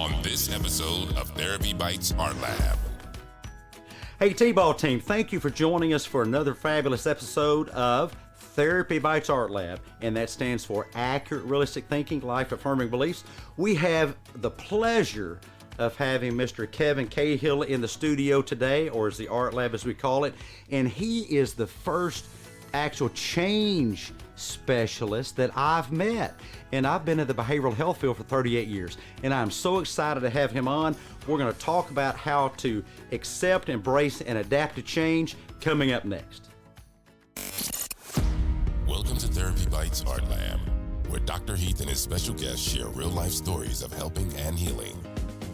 on this episode of Therapy Bites Art Lab. Hey TBAL Team, thank you for joining us for another fabulous episode of Therapy Bites Art Lab, and that stands for Accurate Realistic Thinking, Life Affirming Beliefs. We have the pleasure of having Mr. Kevin Cahill in the studio today, or as the Art Lab as we call it, and he is the first actual change specialist that I've met. And I've been in the behavioral health field for 38 years, and I'm so excited to have him on. We're going to talk about how to accept, embrace, and adapt to change coming up next. Welcome to Therapy Bites Art Lab, where Dr. Heath and his special guests share real-life stories of helping and healing,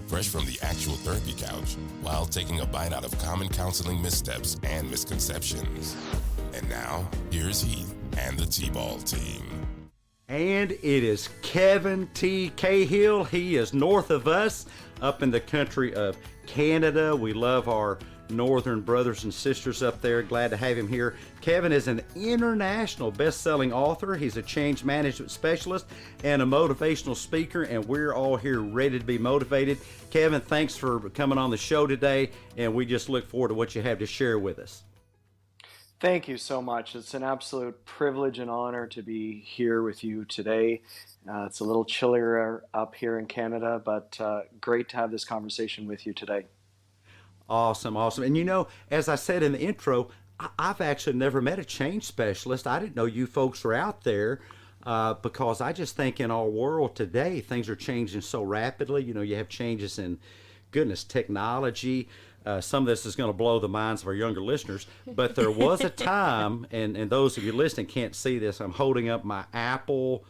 fresh from the actual therapy couch, while taking a bite out of common counseling missteps and misconceptions. And now, here's Heath and the TBAL Team. And it is Kevin T. Cahill. He is north of us, up in the country of Canada. We love our northern brothers and sisters up there. Glad to have him here. Kevin is an international best-selling author. He's a change management specialist and a motivational speaker, and we're all here ready to be motivated. Kevin, thanks for coming on the show today, and we just look forward to what you have to share with us. Thank you so much. It's an absolute privilege and honor to be here with you today. It's a little chillier up here in Canada, but great to have this conversation with you today. Awesome. And you know, as I said in the intro, I've actually never met a change specialist. I didn't know you folks were out there because I just think in our world today, things are changing so rapidly. You know, you have changes in, goodness, technology. Some of this is going to blow the minds of our younger listeners, but there was a time, and those of you listening can't see this, I'm holding up my Apple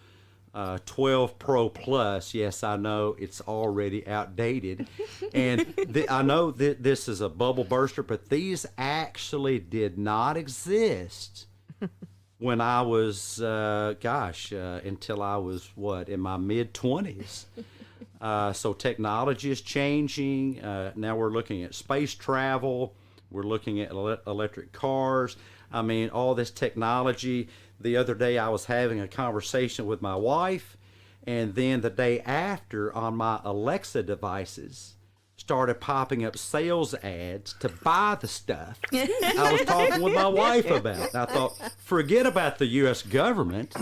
12 Pro Plus. Yes, I know it's already outdated, and I know that this is a bubble burster, but these actually did not exist when I was, until I was, in my mid-20s. So technology is changing. Now we're looking at space travel. We're looking at electric cars. I mean, all this technology. The other day I was having a conversation with my wife, and then the day after on my Alexa devices started popping up sales ads to buy the stuff I was talking with my wife about. And I thought, forget about the U.S. government.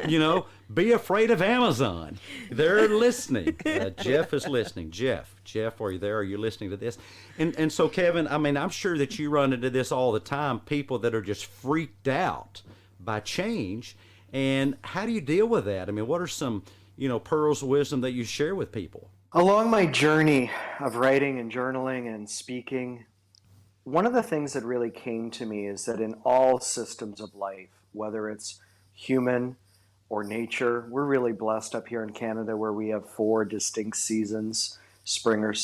You know, be afraid of Amazon. They're listening. Jeff is listening. Jeff, are you there? Are you listening to this? And so, Kevin, I mean, I'm sure that you run into this all the time, people that are just freaked out by change. And how do you deal with that? I mean, what are some, pearls of wisdom that you share with people? Along my journey of writing and journaling and speaking, one of the things that really came to me is that in all systems of life, whether it's human or nature, we're really blessed up here in Canada where we have 4 distinct seasons, spring,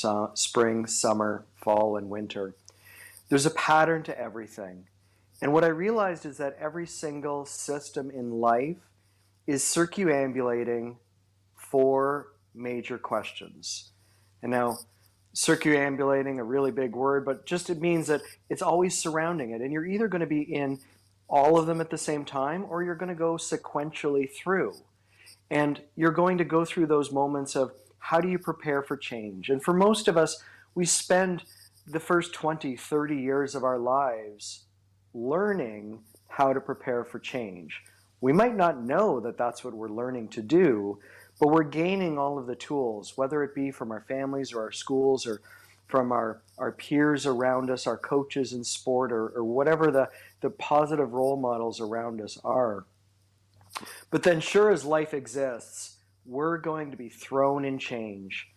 summer, fall, and winter. There's a pattern to everything. And what I realized is that every single system in life is circumambulating 4 major questions. And now, circumambulating, a really big word, but just it means that it's always surrounding it. And you're either going to be in all of them at the same time, or you're going to go sequentially through. And you're going to go through those moments of how do you prepare for change? And for most of us, we spend the first 20, 30 years of our lives learning how to prepare for change. We might not know that that's what we're learning to do, but we're gaining all of the tools, whether it be from our families or our schools or from our peers around us, our coaches in sport, or whatever the positive role models around us are. But then sure as life exists, we're going to be thrown in change.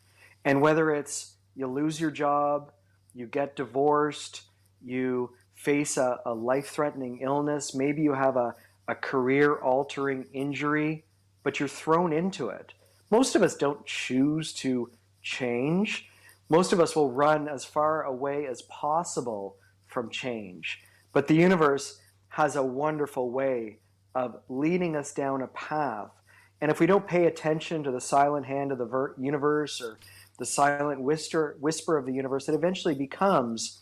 And whether it's you lose your job, you get divorced, you face a life-threatening illness, maybe you have a career-altering injury, but you're thrown into it. Most of us don't choose to change. Most of us will run as far away as possible from change. But the universe has a wonderful way of leading us down a path. And if we don't pay attention to the silent hand of the universe or the silent whisper of the universe, it eventually becomes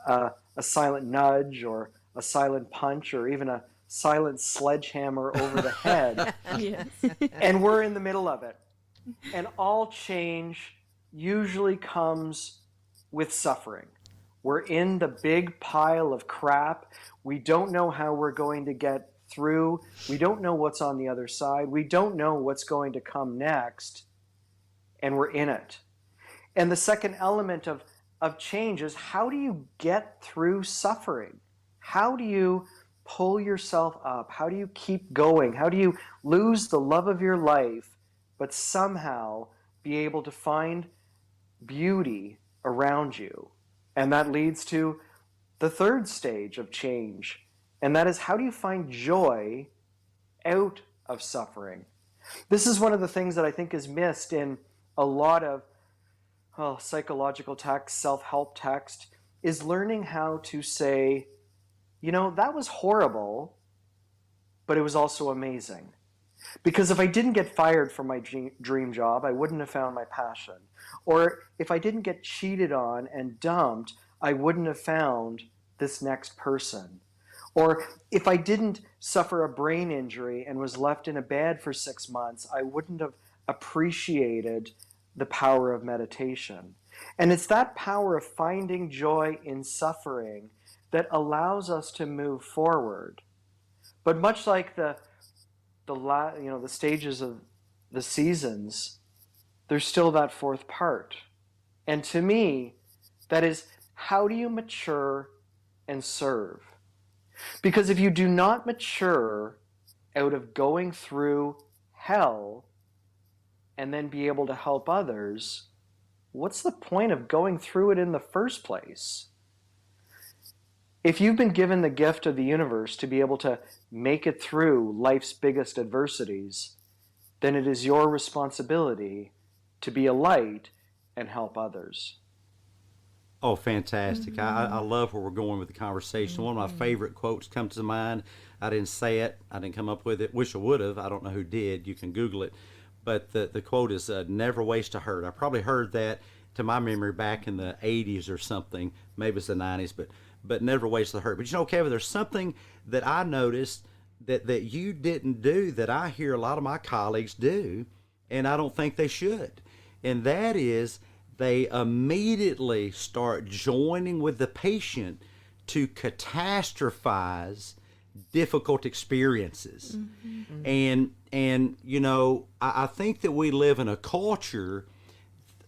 a silent nudge or a silent punch or even a silent sledgehammer over the head. Yes. And we're in the middle of it. And all change usually comes with suffering. We're in the big pile of crap. We don't know how we're going to get through. We don't know what's on the other side. We don't know what's going to come next. And we're in it. And the second element of change is, how do you get through suffering? How do you pull yourself up? How do you keep going? How do you lose the love of your life, but somehow be able to find beauty around you? And that leads to the third stage of change. And that is, how do you find joy out of suffering? This is one of the things that I think is missed in a lot of psychological text, self-help text, is learning how to say, that was horrible, but it was also amazing. Because if I didn't get fired from my dream job, I wouldn't have found my passion. Or if I didn't get cheated on and dumped, I wouldn't have found this next person. Or if I didn't suffer a brain injury and was left in a bed for 6 months, I wouldn't have appreciated the power of meditation. And it's that power of finding joy in suffering that allows us to move forward. But much like the stages of the seasons, there's still that fourth part. And to me, that is, how do you mature and serve? Because if you do not mature out of going through hell and then be able to help others, what's the point of going through it in the first place? If you've been given the gift of the universe to be able to make it through life's biggest adversities, then it is your responsibility to be a light and help others. Oh, fantastic. I love where we're going with the conversation. One of my favorite quotes comes to mind. I didn't say it. I didn't come up with it. Wish I would have. I don't know who did. You can Google it. But the quote is, never waste a hurt. I probably heard that, to my memory, back in the 80s or something. Maybe it's the 90s, but never waste the hurt. But Kevin, there's something that I noticed that you didn't do that I hear a lot of my colleagues do, and I don't think they should. And that is, they immediately start joining with the patient to catastrophize difficult experiences. And I think that we live in a culture,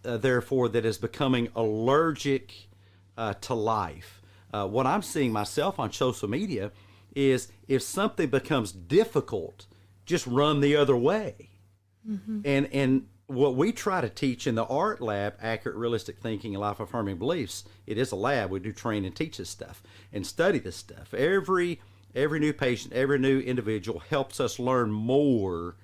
therefore, that is becoming allergic to life. What I'm seeing myself on social media is, if something becomes difficult, just run the other way. And what we try to teach in the ART lab, Accurate Realistic Thinking and Life Affirming Beliefs, it is a lab. We do train and teach this stuff and study this stuff. Every new patient, every new individual helps us learn more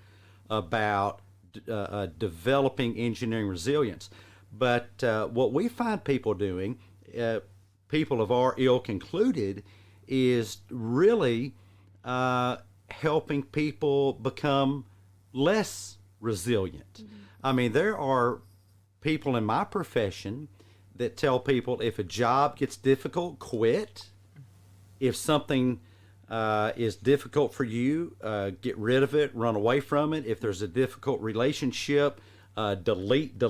about developing engineering resilience. But what we find people doing, people of our ilk included, is really helping people become less resilient. I mean, there are people in my profession that tell people, if a job gets difficult, quit. If something is difficult for you, get rid of it, run away from it. If there's a difficult relationship, delete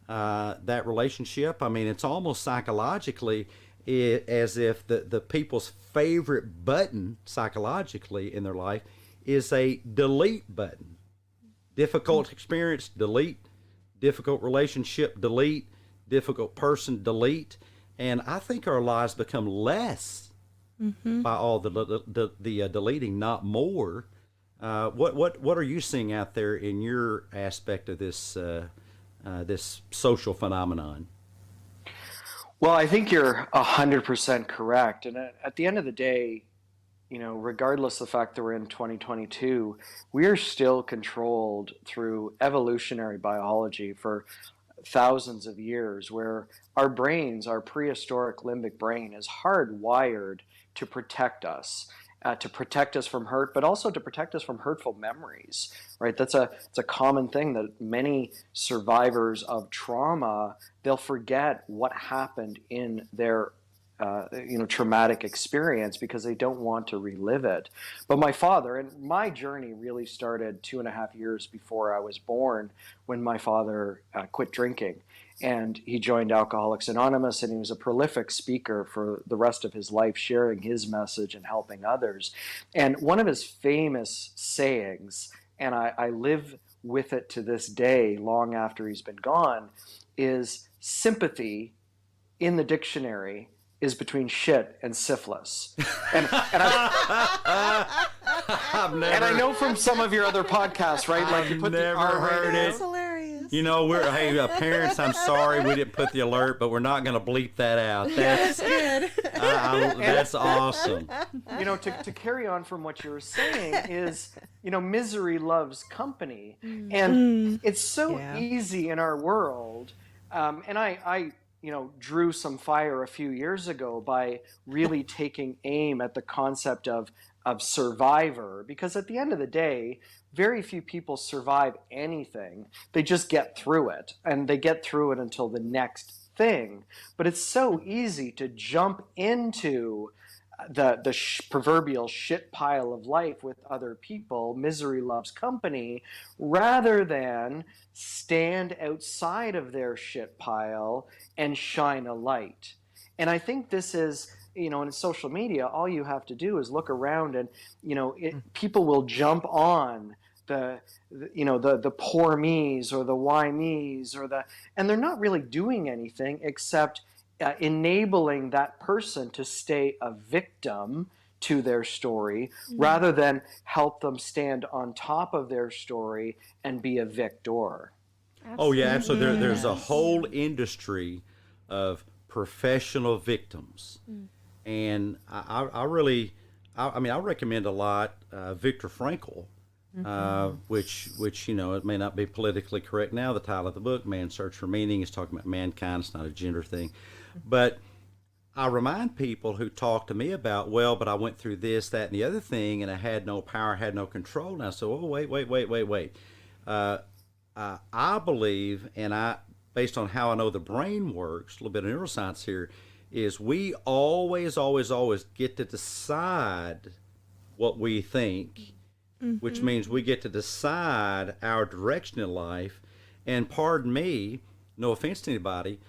that relationship. I mean, it's almost psychologically as if the people's favorite button psychologically in their life is a delete button. Difficult experience, delete. Difficult relationship, delete. Difficult person, delete. And I think our lives become less by all the deleting, not more. What are you seeing out there in your aspect of this this social phenomenon? Well, I think you're 100% correct. And at the end of the day, regardless of the fact that we're in 2022, we are still controlled through evolutionary biology for thousands of years, where our brains, our prehistoric limbic brain, is hardwired to protect us from hurt, but also to protect us from hurtful memories, right? It's a common thing that many survivors of trauma, they'll forget what happened in their traumatic experience because they don't want to relive it. But my father, and my journey really started 2.5 years before I was born, when my father quit drinking. And he joined Alcoholics Anonymous, and he was a prolific speaker for the rest of his life, sharing his message and helping others. And one of his famous sayings, and I live with it to this day, long after he's been gone, is sympathy in the dictionary is between shit and syphilis. And I know from some of your other podcasts, right? Like you put never the R heard rating. it. That's hilarious. Parents, I'm sorry we didn't put the alert, but we're not going to bleep that out. That's good. That's awesome. To carry on from what you were saying is, misery loves company. And it's so easy in our world. And I drew some fire a few years ago by really taking aim at the concept of survivor, because at the end of the day, very few people survive anything. They just get through it, and they get through it until the next thing. But it's so easy to jump into the proverbial shit pile of life with other people. Misery loves company, rather than stand outside of their shit pile and shine a light. And I think this is, in social media, all you have to do is look around, and people will jump on the poor me's or the why me's and they're not really doing anything except enabling that person to stay a victim to their story, rather than help them stand on top of their story and be a victor. Oh yeah, absolutely. There's a whole industry of professional victims, and I recommend a lot Viktor Frankl, which it may not be politically correct now. The title of the book, Man's Search for Meaning, is talking about mankind. It's not a gender thing, but I remind people who talk to me about, but I went through this, that, and the other thing, and I had no power, had no control. And I said, wait. I believe, and based on how I know the brain works, a little bit of neuroscience here, is we always get to decide what we think, which means we get to decide our direction in life. And pardon me, no offense to anybody,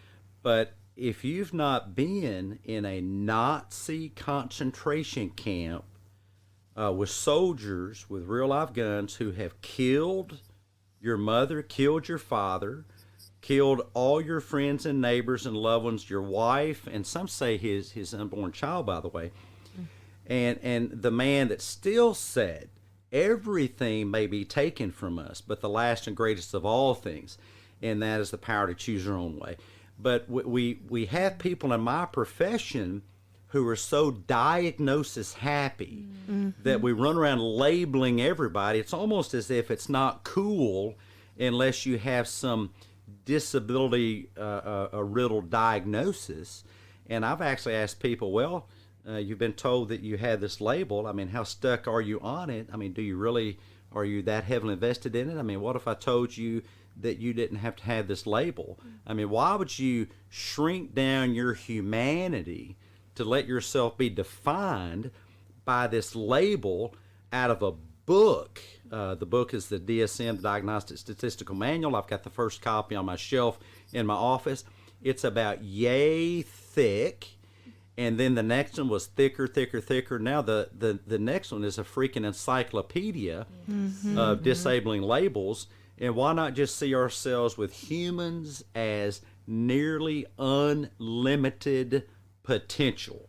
but if you've not been in a Nazi concentration camp with soldiers with real live guns who have killed your mother, killed your father, killed all your friends and neighbors and loved ones, your wife, and some say his unborn child, by the way, and the man that still said, everything may be taken from us, but the last and greatest of all things, and that is the power to choose your own way. But we have people in my profession who are so diagnosis happy that we run around labeling everybody. It's almost as if it's not cool unless you have some disability riddled diagnosis. And I've actually asked people, you've been told that you have this label. I mean, how stuck are you on it? I mean, are you that heavily invested in it? I mean, what if I told you that you didn't have to have this label? I mean, why would you shrink down your humanity to let yourself be defined by this label out of a book? The book is the DSM, the Diagnostic Statistical Manual. I've got the first copy on my shelf in my office. It's about yay thick, and then the next one was thicker. Now the next one is a freaking encyclopedia of disabling labels. And why not just see ourselves with humans as nearly unlimited potential?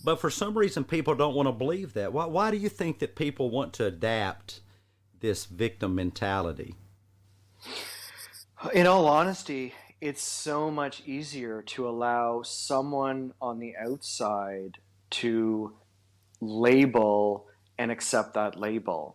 But for some reason, people don't want to believe that. Why do you think that people want to adapt this victim mentality? In all honesty, it's so much easier to allow someone on the outside to label and accept that label.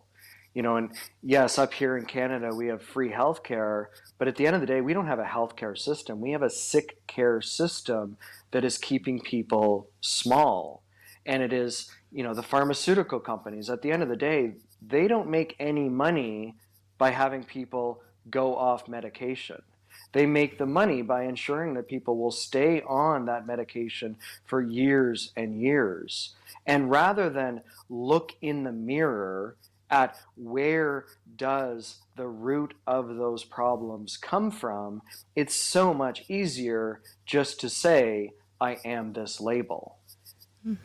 And yes, up here in Canada, we have free healthcare, but at the end of the day, we don't have a healthcare system. We have a sick care system that is keeping people small. And it is, the pharmaceutical companies, at the end of the day, they don't make any money by having people go off medication. They make the money by ensuring that people will stay on that medication for years and years. And rather than look in the mirror at where does the root of those problems come from, it's so much easier just to say, I am this label.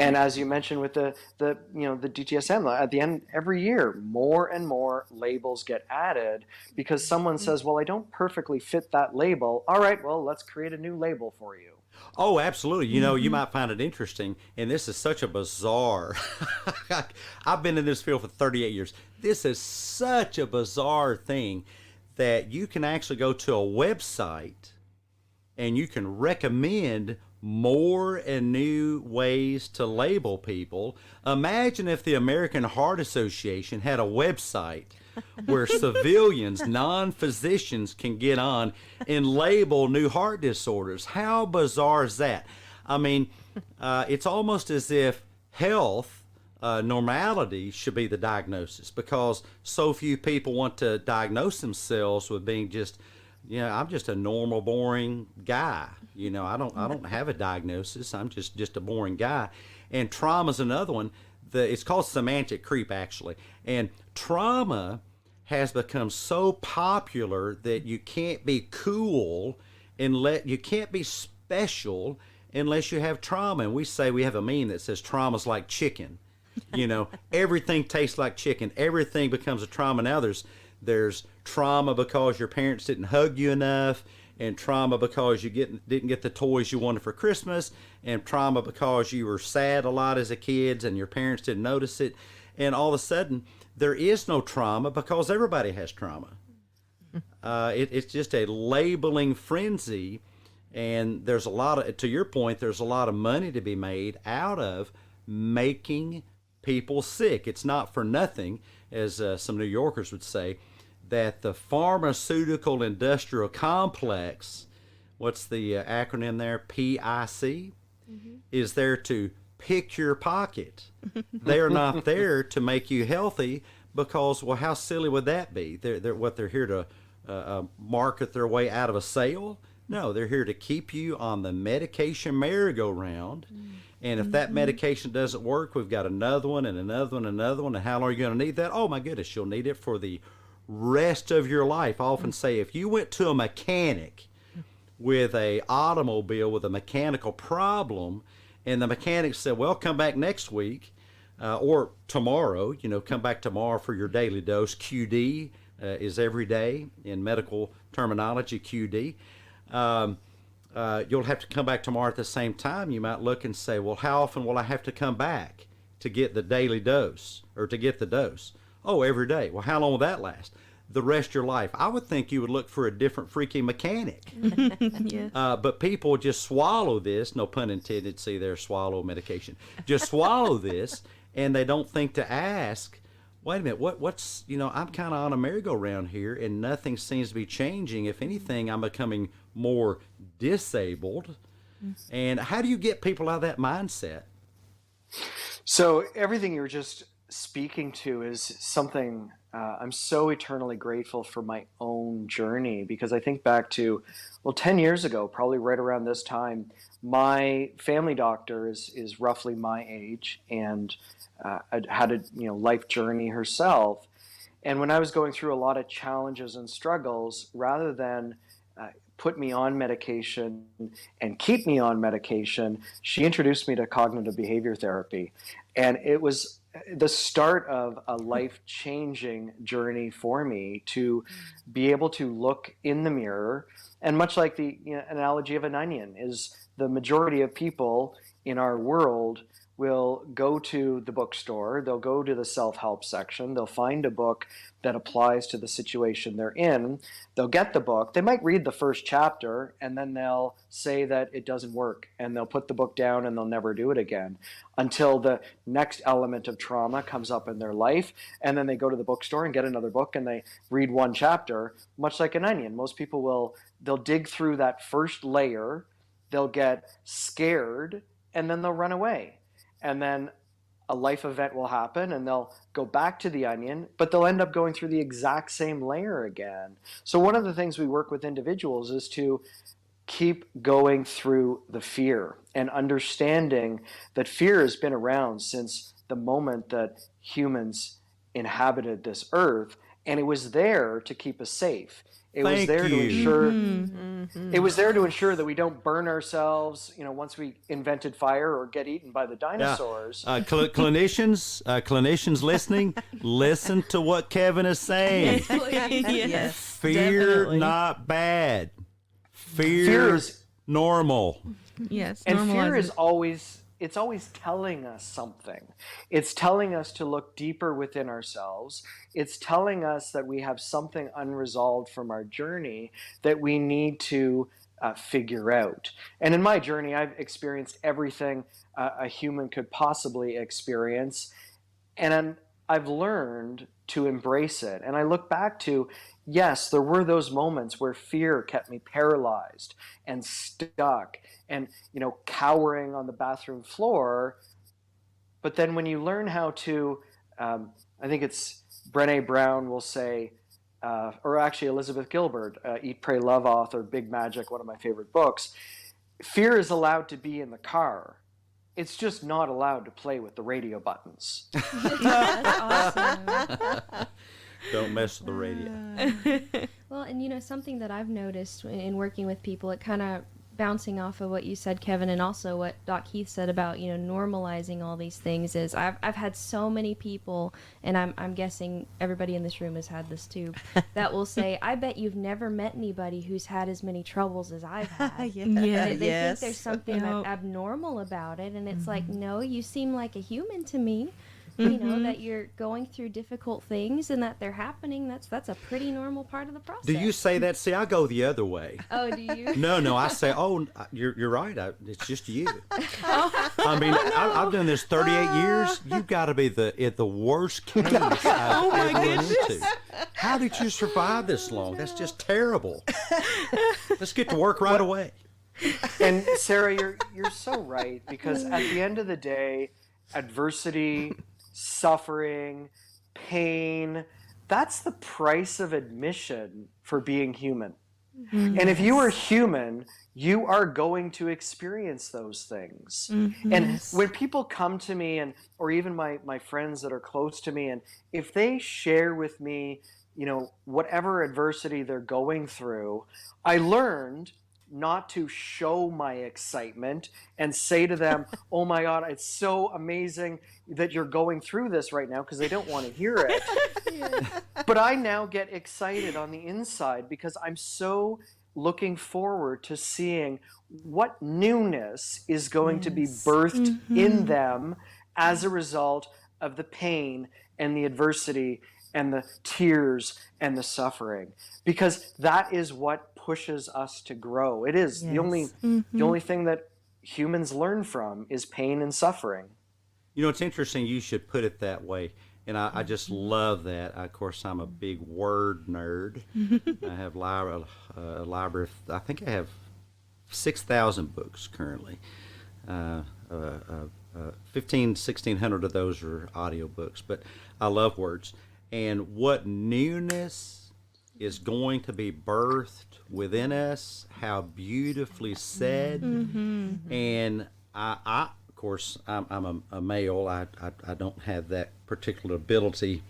And as you mentioned with the DTSM, at the end every year, more and more labels get added because someone says, well, I don't perfectly fit that label. All right, well, let's create a new label for you. Oh, absolutely. You might find it interesting, and this is such a bizarre. I've been in this field for 38 years. This is such a bizarre thing that you can actually go to a website and you can recommend more and new ways to label people. Imagine if the American Heart Association had a website where civilians, non-physicians can get on and label new heart disorders. How bizarre is that? I mean, it's almost as if health, normality should be the diagnosis, because so few people want to diagnose themselves with being just, I'm just a normal, boring guy. I don't have a diagnosis. I'm just a boring guy. And trauma's another one. It's called semantic creep, actually. And trauma has become so popular that you can't be cool you can't be special unless you have trauma. And we have a meme that says trauma's like chicken. Everything tastes like chicken. Everything becomes a trauma. Now there's trauma because your parents didn't hug you enough, and trauma because you didn't get the toys you wanted for Christmas, and trauma because you were sad a lot as a kid and your parents didn't notice it. And all of a sudden, there is no trauma because everybody has trauma. It's just a labeling frenzy, and there's to your point, there's a lot of money to be made out of making people sick. It's not for nothing, as some New Yorkers would say, that the pharmaceutical industrial complex, what's the acronym there, PIC, is there to pick your pocket. They're not there to make you healthy because, well, how silly would that be? They're here to market their way out of a sale? No, they're here to keep you on the medication merry-go-round. And if that medication doesn't work, we've got another one and another one and another one. And how long are you going to need that? Oh, my goodness, you'll need it for the rest of your life. I often say if you went to a mechanic with a automobile with a mechanical problem, and the mechanic said, well, come back next week or tomorrow, come back tomorrow for your daily dose. QD is every day in medical terminology, QD. You'll have to come back tomorrow at the same time. You might look and say, well, how often will I have to come back to get the daily dose or to get the dose? Oh, every day. Well, how long will that last? The rest of your life. I would think you would look for a different freaking mechanic. Yes. But people just swallow this, no pun intended, see there, swallow medication. Just swallow this, and they don't think to ask, wait a minute, what's, I'm kind of on a merry-go-round here, and nothing seems to be changing. If anything, I'm becoming more disabled. And how do you get people out of that mindset? So everything you're just speaking to is something I'm so eternally grateful for my own journey, because I think back to, 10 years ago, probably right around this time, my family doctor is roughly my age and had a life journey herself. And when I was going through a lot of challenges and struggles, rather than put me on medication and keep me on medication, she introduced me to cognitive behavior therapy. And it was the start of a life-changing journey for me to be able to look in the mirror. And much like the analogy of an onion, is the majority of people in our world will go to the bookstore, they'll go to the self-help section, they'll find a book that applies to the situation they're in, they'll get the book, they might read the first chapter, and then they'll say that it doesn't work, and they'll put the book down and they'll never do it again until the next element of trauma comes up in their life, and then they go to the bookstore and get another book and they read one chapter. Much like an onion, most people they'll dig through that first layer, they'll get scared, and then they'll run away. And then a life event will happen and they'll go back to the onion, but they'll end up going through the exact same layer again. So one of the things we work with individuals is to keep going through the fear and understanding that fear has been around since the moment that humans inhabited this earth, and it was there to keep us safe. It was there to ensure it was there to ensure that we don't burn ourselves, once we invented fire or get eaten by the dinosaurs. Clinicians listening, listen to what Kevin is saying. Yes, Fear definitely. not bad. Fear is normal. Yes, And fear normalize is it. it's always telling us something. It's telling us to look deeper within ourselves. It's telling us that we have something unresolved from our journey that we need to figure out. And in my journey, I've experienced everything a human could possibly experience. And I've learned to embrace it. And I look back to, yes, there were those moments where fear kept me paralyzed and stuck and, cowering on the bathroom floor. But then when you learn how to, I think it's Brené Brown will say, or actually Elizabeth Gilbert, Eat, Pray, Love author, Big Magic, one of my favorite books, fear is allowed to be in the car. It's just not allowed to play with the radio buttons. That's awesome. Don't mess with the radio. Well, and something that I've noticed in working with people, it kind of bouncing off of what you said, Kevin, and also what Doc Heath said about, normalizing all these things is I've had so many people, and I'm guessing everybody in this room has had this too, that will say, I bet you've never met anybody who's had as many troubles as I've had. Yeah, They yes. think there's something abnormal about it, and it's like, no, you seem like a human to me. That you're going through difficult things and that they're happening. That's a pretty normal part of the process. Do you say that? See, I go the other way. Oh, do you? No, I say, you're right. It's just you. I mean, I've done this 38 years. You've got to be the worst case I've ever run into. How did you survive this long? That's just terrible. Let's get to work right away. And Sarah, you're so right, because at the end of the day, adversity, suffering, pain, that's the price of admission for being human. And if you are human, you are going to experience those things. And when people come to me, or even my friends that are close to me, and if they share with me, whatever adversity they're going through, I learned not to show my excitement and say to them, oh my God, it's so amazing that you're going through this right now, because they don't want to hear it. But I now get excited on the inside because I'm so looking forward to seeing what newness is going to be birthed in them as a result of the pain and the adversity and the tears and the suffering, because that is what pushes us to grow. It is the only thing that humans learn from is pain and suffering. It's interesting you should put it that way, and I just love that. Of course, I'm a big word nerd. I have a library. I think I have 6,000 books currently. 1,600 of those are audiobooks, but I love words. And what newness is going to be birthed within us, how beautifully said. And I of course, I'm a male. I don't have that particular ability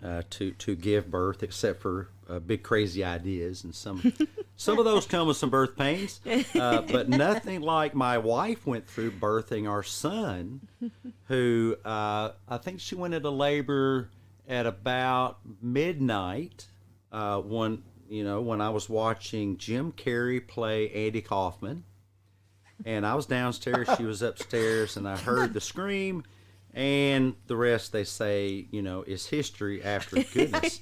to give birth, except for big crazy ideas, and some of those come with some birth pains. But nothing like my wife went through birthing our son, who I think she went into labor at about midnight when I was watching Jim Carrey play Andy Kaufman, and I was downstairs, she was upstairs, and I heard the scream, and the rest, they say, is history after goodness.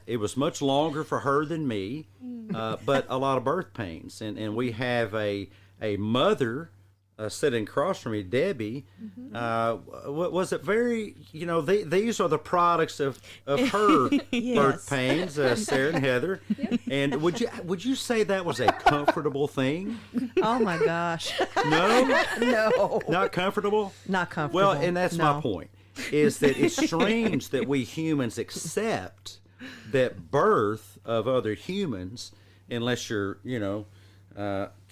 It was much longer for her than me, but a lot of birth pains, and we have a mother sitting across from me, Debbie, was it very, these are the products of her birth pains, Sarah and Heather. And would you say that was a comfortable thing? Oh my gosh. No? No. Not comfortable? Not comfortable. Well, and that's my point, is that it's strange that we humans accept that birth of other humans, unless you're,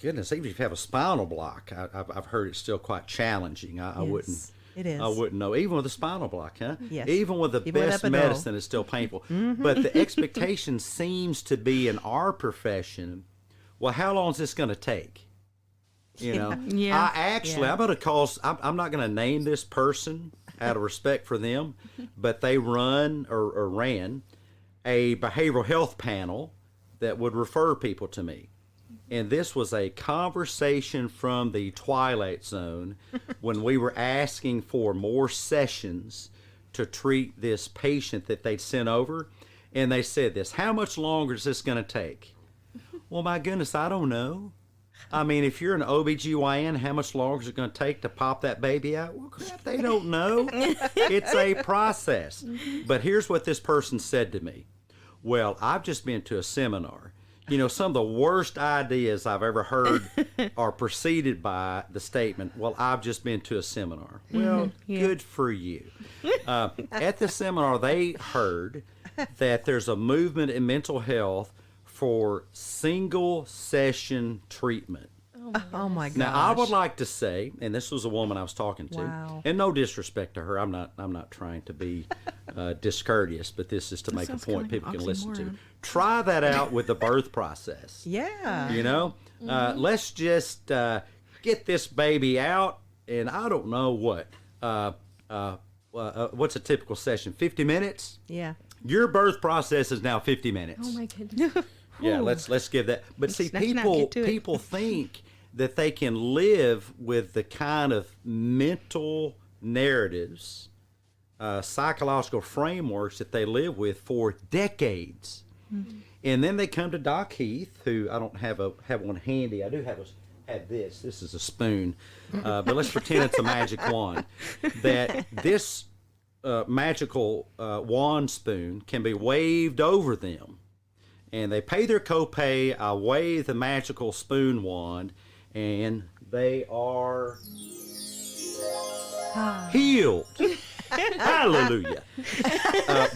goodness, even if you have a spinal block, I've heard it's still quite challenging. I wouldn't. It is. I wouldn't know. Even with a spinal block, huh? Yes. Even with the best medicine, it's still painful. But the expectation seems to be in our profession, well, how long is this going to take? Yeah. I'm going to call, I'm not going to name this person out of respect for them, but they run or ran a behavioral health panel that would refer people to me. And this was a conversation from the Twilight Zone when we were asking for more sessions to treat this patient that they'd sent over. And they said this, how much longer is this going to take? Well, my goodness, I don't know. I mean, if you're an OBGYN, how much longer is it going to take to pop that baby out? Well, crap, they don't know. It's a process. But here's what this person said to me. Well, I've just been to a seminar. Some of the worst ideas I've ever heard are preceded by the statement, well, I've just been to a seminar. Well, good for you. At the seminar, they heard that there's a movement in mental health for single session treatment. Oh my gosh. Now, I would like to say, and this was a woman I was talking to, Wow. and no disrespect to her, I'm not trying to be discourteous, but this is to make a point people can listen to. Try that out with the birth process. Yeah. Let's just get this baby out, and I don't know what. What's a typical session? 50 minutes? Yeah. Your birth process is now 50 minutes. Oh my goodness. Yeah, let's give that. But see, Snatch it out, people get to it. people think that they can live with the kind of mental narratives, psychological frameworks that they live with for decades, and then they come to Doc Heath, who I don't have one handy. I do have this. This is a spoon, but let's pretend it's a magic wand. That this magical wand spoon can be waved over them. And they pay their copay, I wave the magical spoon wand, and they are healed. Hallelujah.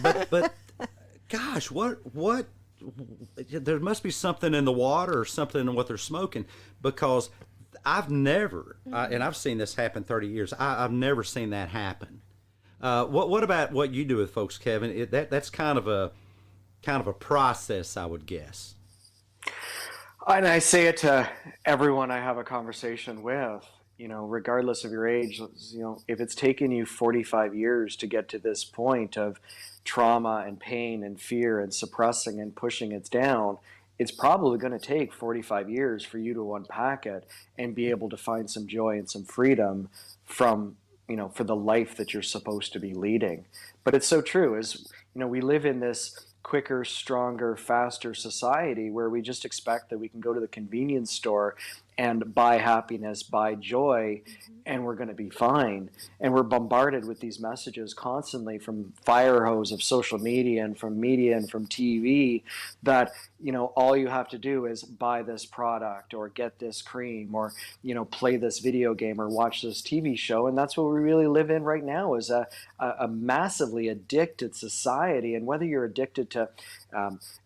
But gosh, what? There must be something in the water or something in what they're smoking, because I've never, and I've seen this happen 30 years, I've never seen that happen. What about what you do with folks, Kevin? That's kind of a process, I would guess. And I say it to everyone I have a conversation with, regardless of your age, if it's taken you 45 years to get to this point of trauma and pain and fear and suppressing and pushing it down, it's probably going to take 45 years for you to unpack it and be able to find some joy and some freedom from, for the life that you're supposed to be leading. But it's so true, we live in this quicker, stronger, faster society where we just expect that we can go to the convenience store and buy happiness, buy joy, and we're going to be fine. And we're bombarded with these messages constantly from fire hose of social media and from TV that, all you have to do is buy this product or get this cream or, play this video game or watch this TV show. And that's what we really live in right now, is a massively addicted society. And whether you're addicted to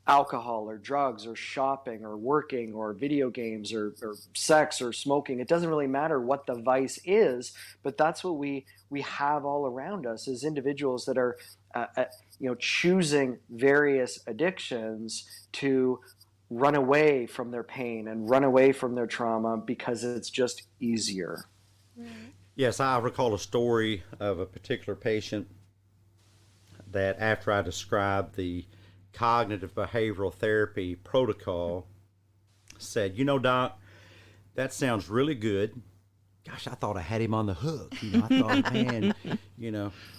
alcohol or drugs or shopping or working or video games or sex or smoking, it doesn't really matter what the vice is, but that's what we have all around us as individuals that are choosing various addictions to run away from their pain and run away from their trauma because it's just easier. Yes, I recall a story of a particular patient that after I described the cognitive behavioral therapy protocol said, Doc, that sounds really good. Gosh, I thought I had him on the hook. I thought, man,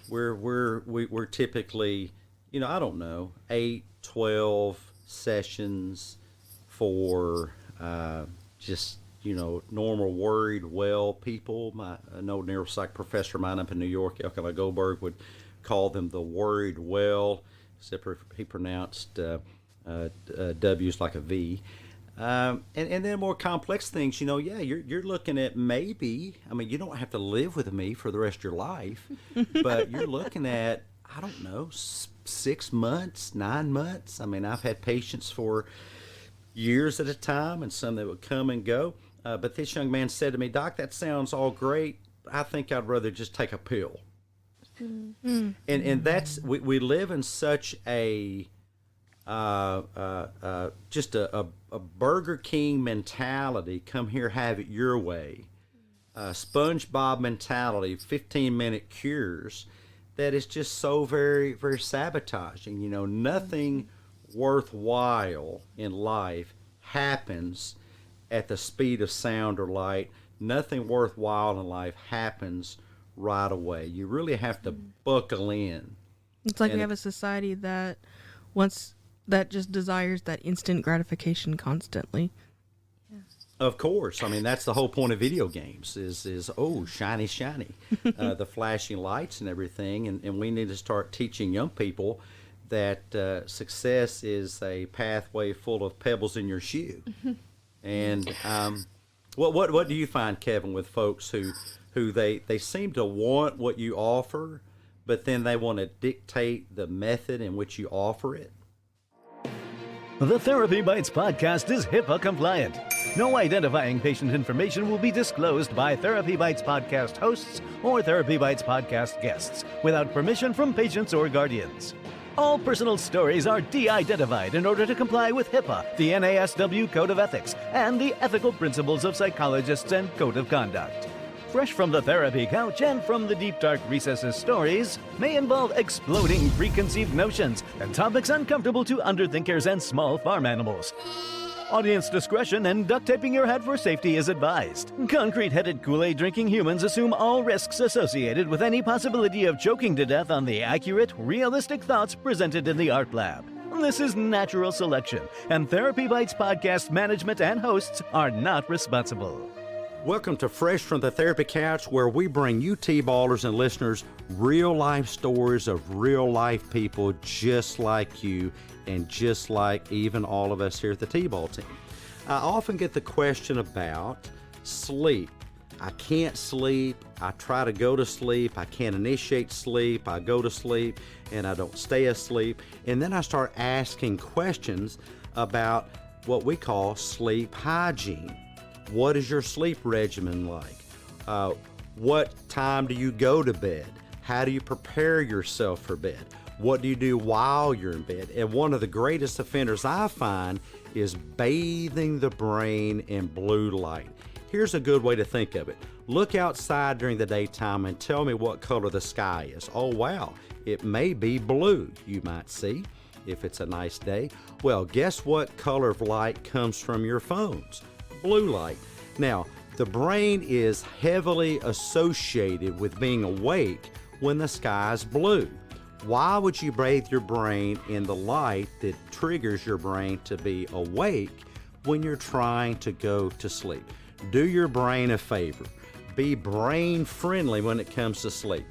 we're typically, I don't know, 8, 12 sessions for just normal, worried, well people. An old neuropsych professor of mine up in New York, Elkanah Goldberg, would call them the worried well, except he pronounced W's like a V. And then more complex things, you're looking at maybe, you don't have to live with me for the rest of your life, but you're looking at, I don't know, 6 months, 9 months. I've had patients for years at a time and some that would come and go. But this young man said to me, "Doc, that sounds all great. I think I'd rather just take a pill." Mm-hmm. And that's, we live in such a, just a Burger King mentality, come here, have it your way. SpongeBob mentality, 15-minute cures, that is just so very, very sabotaging. Nothing worthwhile in life happens at the speed of sound or light. Nothing worthwhile in life happens right away. You really have to buckle in. It's like we have a society that just desires that instant gratification constantly. Of course. That's the whole point of video games is oh, shiny, shiny. The flashing lights and everything. And we need to start teaching young people that success is a pathway full of pebbles in your shoe. And what do you find, Kevin, with folks who they seem to want what you offer, but then they want to dictate the method in which you offer it? The Therapy Bites podcast is HIPAA compliant. No identifying patient information will be disclosed by Therapy Bites podcast hosts or Therapy Bites podcast guests without permission from patients or guardians. All personal stories are de-identified in order to comply with HIPAA, the NASW Code of Ethics, and the ethical principles of psychologists and Code of Conduct. Fresh from the therapy couch and from the deep dark recesses, stories may involve exploding preconceived notions and topics uncomfortable to underthinkers and small farm animals. Audience discretion and duct taping your head for safety is advised. Concrete-headed Kool-Aid drinking humans assume all risks associated with any possibility of choking to death on the accurate, realistic thoughts presented in the art lab. This is natural selection, and Therapy Bites podcast management and hosts are not responsible. Welcome to Fresh from the Therapy Couch, where we bring you T-ballers and listeners real-life stories of real-life people just like you and just like even all of us here at the TBAL Team. I often get the question about sleep. I can't sleep. I try to go to sleep. I can't initiate sleep. I go to sleep and I don't stay asleep. And then I start asking questions about what we call sleep hygiene. What is your sleep regimen like? What time do you go to bed? How do you prepare yourself for bed? What do you do while you're in bed? And one of the greatest offenders I find is bathing the brain in blue light. Here's a good way to think of it. Look outside during the daytime and tell me what color the sky is. Oh, wow, it may be blue, you might see, if it's a nice day. Well, guess what color of light comes from your phones? Blue light. Now, the brain is heavily associated with being awake when the sky is blue. Why would you bathe your brain in the light that triggers your brain to be awake when you're trying to go to sleep? Do your brain a favor. Be brain friendly when it comes to sleep.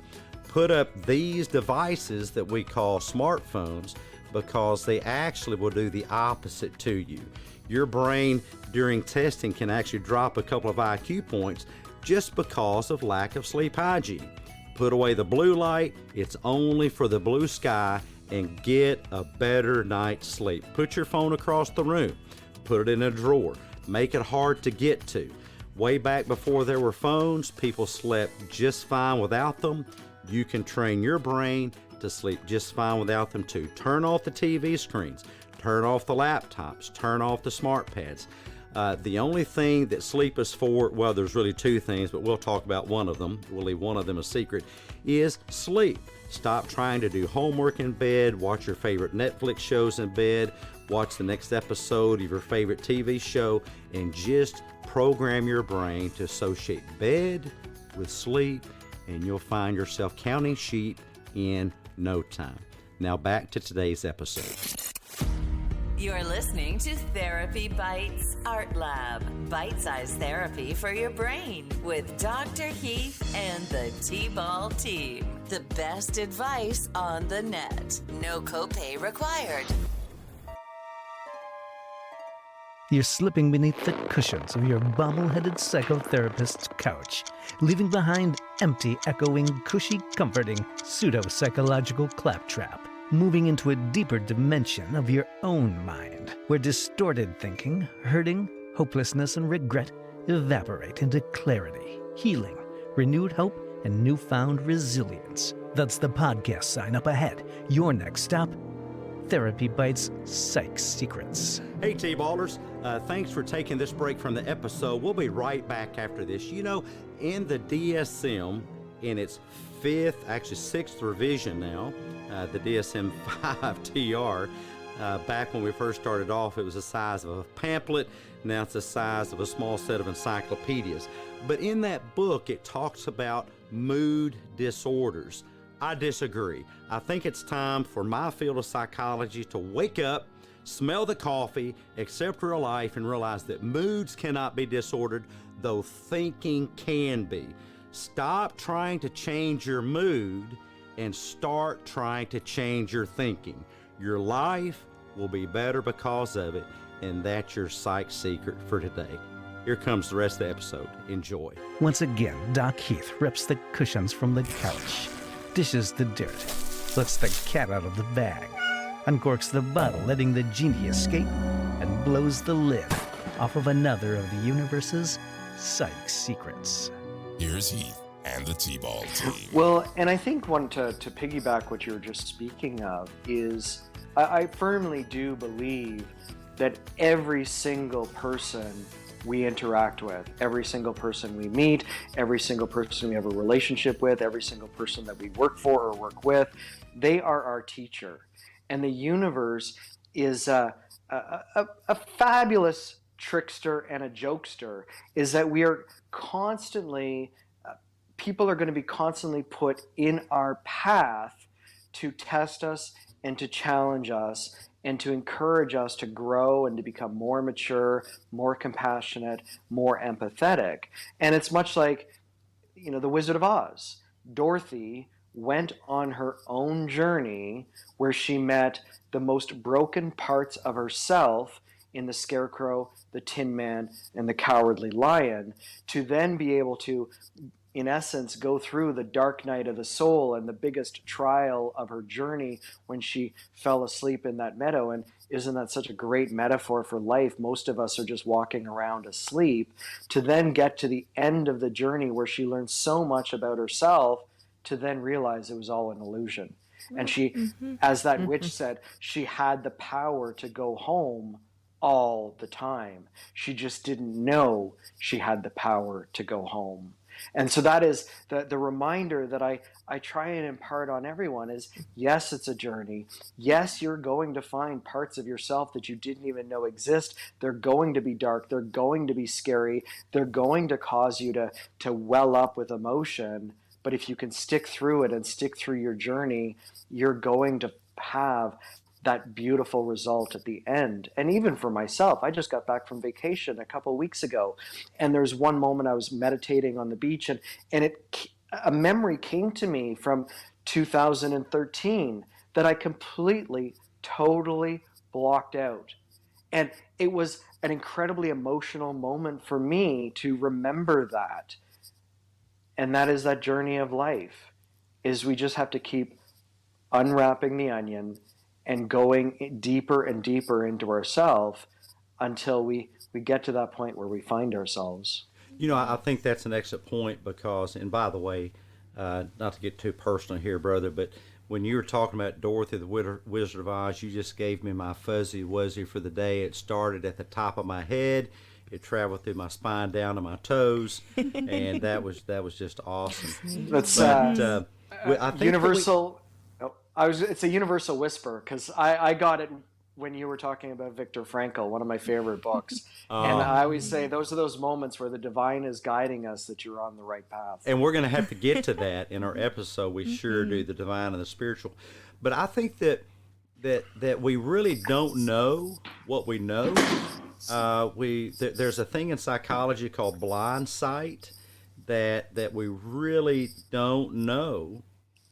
Put up these devices that we call smartphones because they actually will do the opposite to you. Your brain during testing can actually drop a couple of IQ points just because of lack of sleep hygiene. Put away the blue light, it's only for the blue sky, and get a better night's sleep. Put your phone across the room, put it in a drawer, make it hard to get to. Way back before there were phones, people slept just fine without them. You can train your brain to sleep just fine without them too. Turn off the TV screens, turn off the laptops, turn off the smart pads. The only thing that sleep is for, well, there's really two things, but we'll talk about one of them. We'll leave one of them a secret, is sleep. Stop trying to do homework in bed, watch your favorite Netflix shows in bed, watch the next episode of your favorite TV show, and just program your brain to associate bed with sleep, and you'll find yourself counting sheep in no time. Now back to today's episode. You're listening to Therapy Bites Art Lab, bite-sized therapy for your brain with Dr. Heath and the TBAL Team. The best advice on the net. No copay required. You're slipping beneath the cushions of your bobble-headed psychotherapist's couch, leaving behind empty, echoing, cushy, comforting, pseudo-psychological claptrap, moving into a deeper dimension of your own mind, where distorted thinking, hurting, hopelessness, and regret evaporate into clarity, healing, renewed hope, and newfound resilience. That's the podcast sign up ahead. Your next stop, Therapy Bites Psych Secrets. Hey, T-Ballers. Thanks for taking this break from the episode. We'll be right back after this. You know, in the DSM, in its sixth revision now, the DSM-5 TR, back when we first started off, it was the size of a pamphlet. Now it's the size of a small set of encyclopedias. But in that book, it talks about mood disorders. I disagree. I think it's time for my field of psychology to wake up, smell the coffee, accept real life, and realize that moods cannot be disordered, though thinking can be. Stop trying to change your mood and start trying to change your thinking. Your life will be better because of it, and that's your psych secret for today. Here comes the rest of the episode. Enjoy. Once again, Doc Heath rips the cushions from the couch, dishes the dirt, lets the cat out of the bag, uncorks the bottle, letting the genie escape, and blows the lid off of another of the universe's psych secrets. Here's Heath and the T-Ball Team. Well, and I think one to piggyback what you were just speaking of is I firmly do believe that every single person we interact with, every single person we meet, every single person we have a relationship with, every single person that we work for or work with, they are our teacher. And the universe is a fabulous trickster and a jokester, is that we are constantly, people are going to be constantly put in our path to test us and to challenge us and to encourage us to grow and to become more mature, more compassionate, more empathetic. And it's much like, you know, the Wizard of Oz. Dorothy went on her own journey where she met the most broken parts of herself in the Scarecrow, the Tin Man, and the Cowardly Lion, to then be able to, in essence, go through the dark night of the soul and the biggest trial of her journey when she fell asleep in that meadow. And isn't that such a great metaphor for life? Most of us are just walking around asleep, to then get to the end of the journey where she learned so much about herself, to then realize it was all an illusion. And she, as that witch said, she had the power to go home all the time. She just didn't know she had the power to go home. And so that is the reminder that I try and impart on everyone is, yes, it's a journey. Yes, you're going to find parts of yourself that you didn't even know exist. They're going to be dark. They're going to be scary. They're going to cause you to well up with emotion. But if you can stick through it and stick through your journey, you're going to have that beautiful result at the end. And even for myself, I just got back from vacation a couple of weeks ago, and there's one moment I was meditating on the beach, and a memory came to me from 2013 that I completely, totally blocked out. And it was an incredibly emotional moment for me to remember that. And that is that journey of life, is we just have to keep unwrapping the onion and going deeper and deeper into ourselves until we get to that point where we find ourselves. You know, I think that's an excellent point because, and by the way, not to get too personal here, brother, but when you were talking about Dorothy, the Wizard of Oz, you just gave me my fuzzy wuzzy for the day. It started at the top of my head. It traveled through my spine down to my toes, and that was just awesome. That's I think universal. It's a universal whisper, because I got it when you were talking about Viktor Frankl, one of my favorite books. And I always say those are those moments where the divine is guiding us that you're on the right path. And we're going to have to get to that in our episode. We sure do, the divine and the spiritual. But I think that that we really don't know what we know. There's a thing in psychology called blind sight, that we really don't know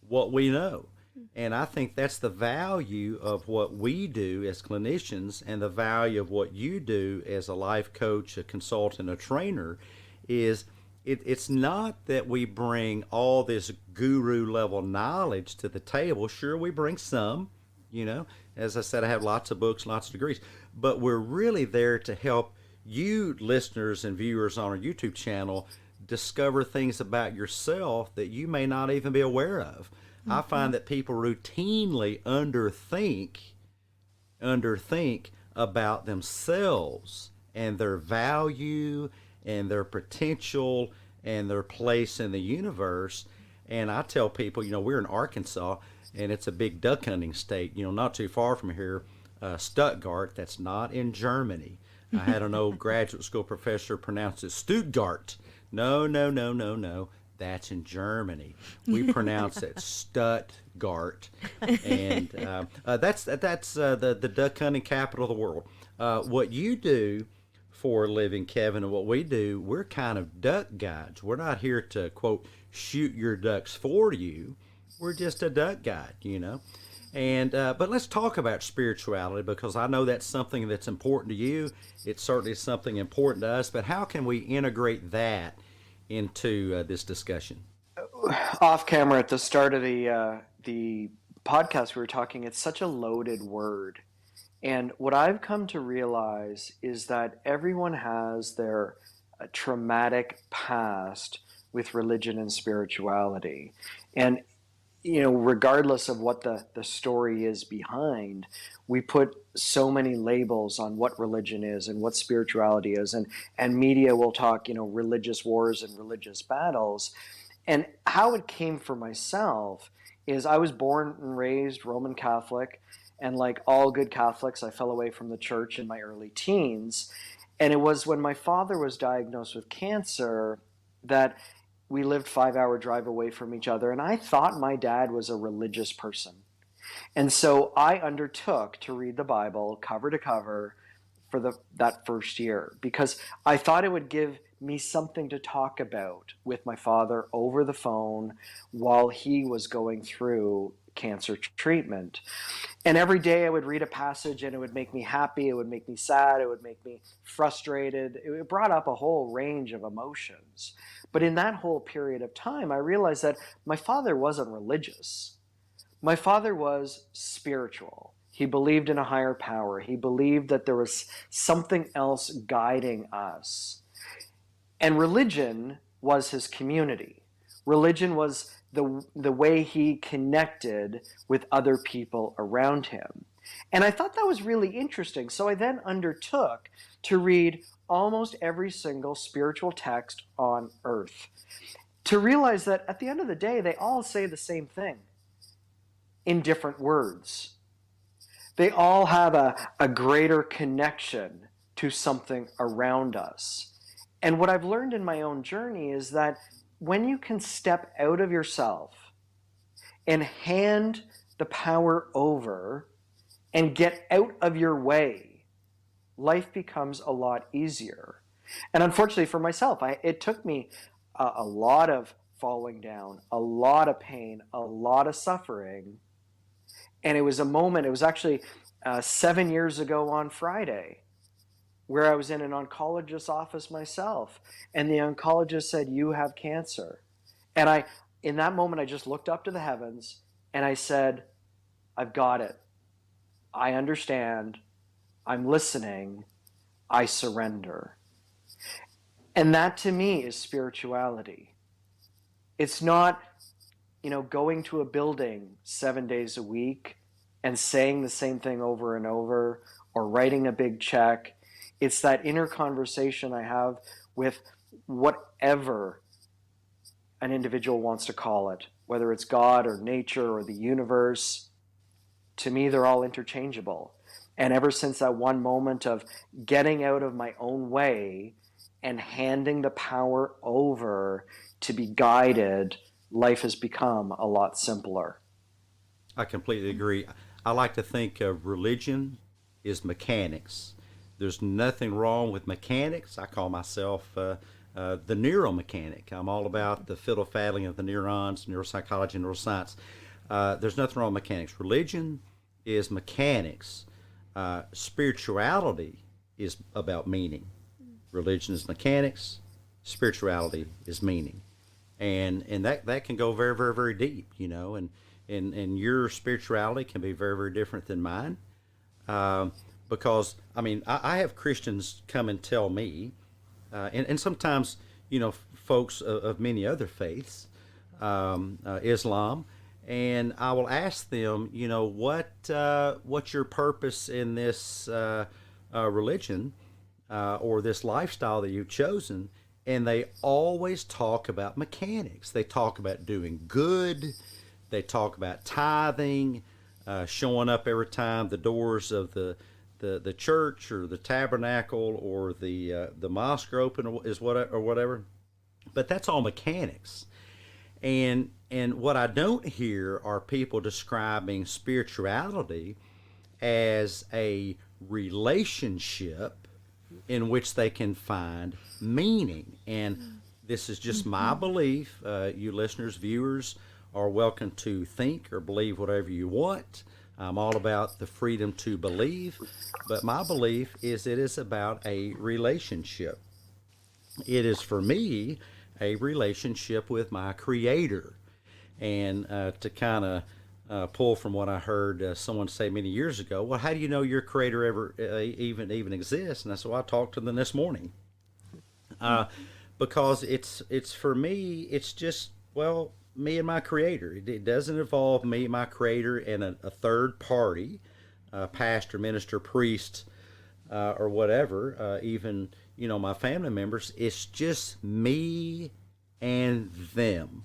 what we know. And I think that's the value of what we do as clinicians, and the value of what you do as a life coach, a consultant, a trainer, is it's not that we bring all this guru level knowledge to the table. Sure, we bring some, as I said, I have lots of books, lots of degrees, but we're really there to help you listeners and viewers on our YouTube channel discover things about yourself that you may not even be aware of. Mm-hmm. I find that people routinely underthink about themselves and their value and their potential and their place in the universe. And I tell people, we're in Arkansas, and it's a big duck hunting state, not too far from here, Stuttgart. That's not in Germany. I had an old graduate school professor pronounce it Stuttgart. No. That's in Germany. We pronounce it Stuttgart, and that's the duck hunting capital of the world. What you do for a living, Kevin, and what we do, we're kind of duck guides. We're not here to, quote, shoot your ducks for you. We're just a duck guide, And but let's talk about spirituality, because I know that's something that's important to you. It's certainly something important to us. But how can we integrate that into this discussion? Off camera at the start of the podcast, we were talking. It's such a loaded word, and what I've come to realize is that everyone has their traumatic past with religion and spirituality, and regardless of what the story is behind, we put so many labels on what religion is and what spirituality is, and media will talk, religious wars and religious battles. And how it came for myself is I was born and raised Roman Catholic, and like all good Catholics, I fell away from the church in my early teens. And it was when my father was diagnosed with cancer that we lived 5-hour drive away from each other, and I thought my dad was a religious person. And so I undertook to read the Bible cover to cover for that first year, because I thought it would give me something to talk about with my father over the phone while he was going through cancer treatment. And every day I would read a passage, and it would make me happy, it would make me sad, it would make me frustrated. It brought up a whole range of emotions. But in that whole period of time, I realized that my father wasn't religious. My father was spiritual. He believed in a higher power. He believed that there was something else guiding us. And religion was his community. Religion was the way he connected with other people around him. And I thought that was really interesting. So I then undertook to read almost every single spiritual text on earth, to realize that at the end of the day, they all say the same thing in different words. They all have a greater connection to something around us. And what I've learned in my own journey is that when you can step out of yourself and hand the power over and get out of your way, life becomes a lot easier. And unfortunately for myself, it took me a lot of falling down, a lot of pain, a lot of suffering. And it was a moment, it was actually 7 years ago on Friday, where I was in an oncologist's office myself, and the oncologist said, "You have cancer." And in that moment, I just looked up to the heavens and I said, "I've got it. I understand. I'm listening. I surrender." And that to me is spirituality. It's not, going to a building 7 days a week and saying the same thing over and over, or writing a big check. It's that inner conversation I have with whatever an individual wants to call it, whether it's God or nature or the universe. To me, they're all interchangeable. And ever since that one moment of getting out of my own way and handing the power over to be guided, life has become a lot simpler. I completely agree. I like to think of religion is mechanics. There's nothing wrong with mechanics. I call myself the neuromechanic. I'm all about the fiddle faddling of the neurons, neuropsychology, neuroscience. There's nothing wrong with mechanics. Religion is mechanics. Spirituality is about meaning. Religion is mechanics. Spirituality is meaning, and that can go very, very, very deep. And your spirituality can be very, very different than mine. Because I have Christians come and tell me, and sometimes folks of many other faiths, Islam, and I will ask them, what's your purpose in this religion or this lifestyle that you've chosen? And they always talk about mechanics. They talk about doing good. They talk about tithing, showing up every time the doors of the church or the tabernacle or the mosque are open or whatever. But that's all mechanics. And what I don't hear are people describing spirituality as a relationship in which they can find meaning. And this is just my belief. You listeners, viewers, are welcome to think or believe whatever you want. I'm all about the freedom to believe, but my belief is it is about a relationship. It is, for me, a relationship with my Creator. And to kind of pull from what I heard someone say many years ago, well, how do you know your Creator ever even exists? And I said, well, I talked to them this morning. Because it's for me, it's just, well, me and my Creator. It doesn't involve me, my Creator, and a third party, pastor, minister, priest, or whatever, even, my family members. It's just me and them.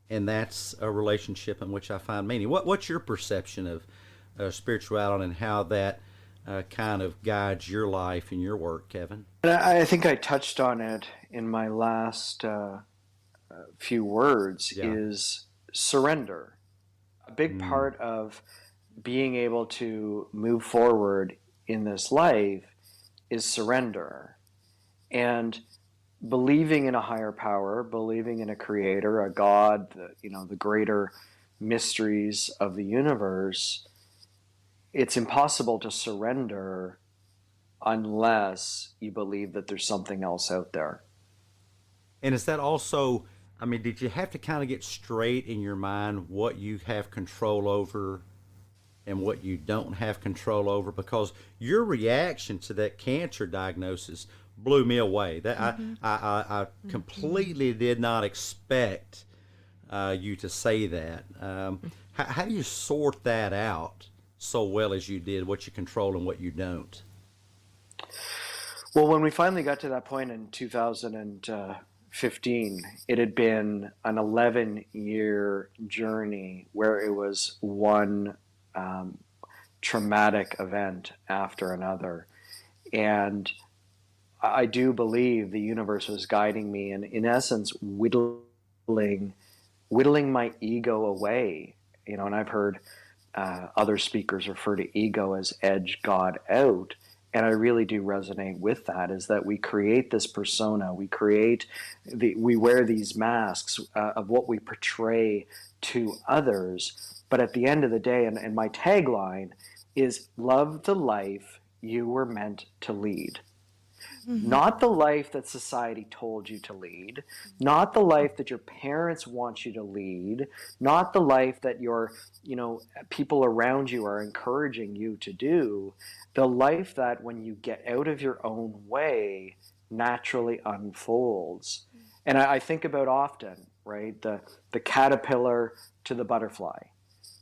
And that's a relationship in which I find meaning. What's your perception of spirituality and how that kind of guides your life and your work, Kevin? I think I touched on it in my last few words. Is surrender. A big part of being able to move forward in this life is surrender. And believing in a higher power, believing in a creator, a God, the greater mysteries of the universe, it's impossible to surrender unless you believe that there's something else out there. And is that also, did you have to kind of get straight in your mind what you have control over and what you don't have control over? Because your reaction to that cancer diagnosis blew me away. That I completely did not expect you to say that. How do you sort that out so well as you did, what you control and what you don't? Well, when we finally got to that point in 2015, it had been an 11-year journey where it was one traumatic event after another. And I do believe the universe was guiding me and, in essence, whittling my ego away. And I've heard other speakers refer to ego as edge God out. And I really do resonate with that, is that we create this persona, we wear these masks of what we portray to others. But at the end of the day, and my tagline is, love the life you were meant to lead. Not the life that society told you to lead, not the life that your parents want you to lead, not the life that your, people around you are encouraging you to do, the life that when you get out of your own way naturally unfolds. And I think about often, right, the caterpillar to the butterfly.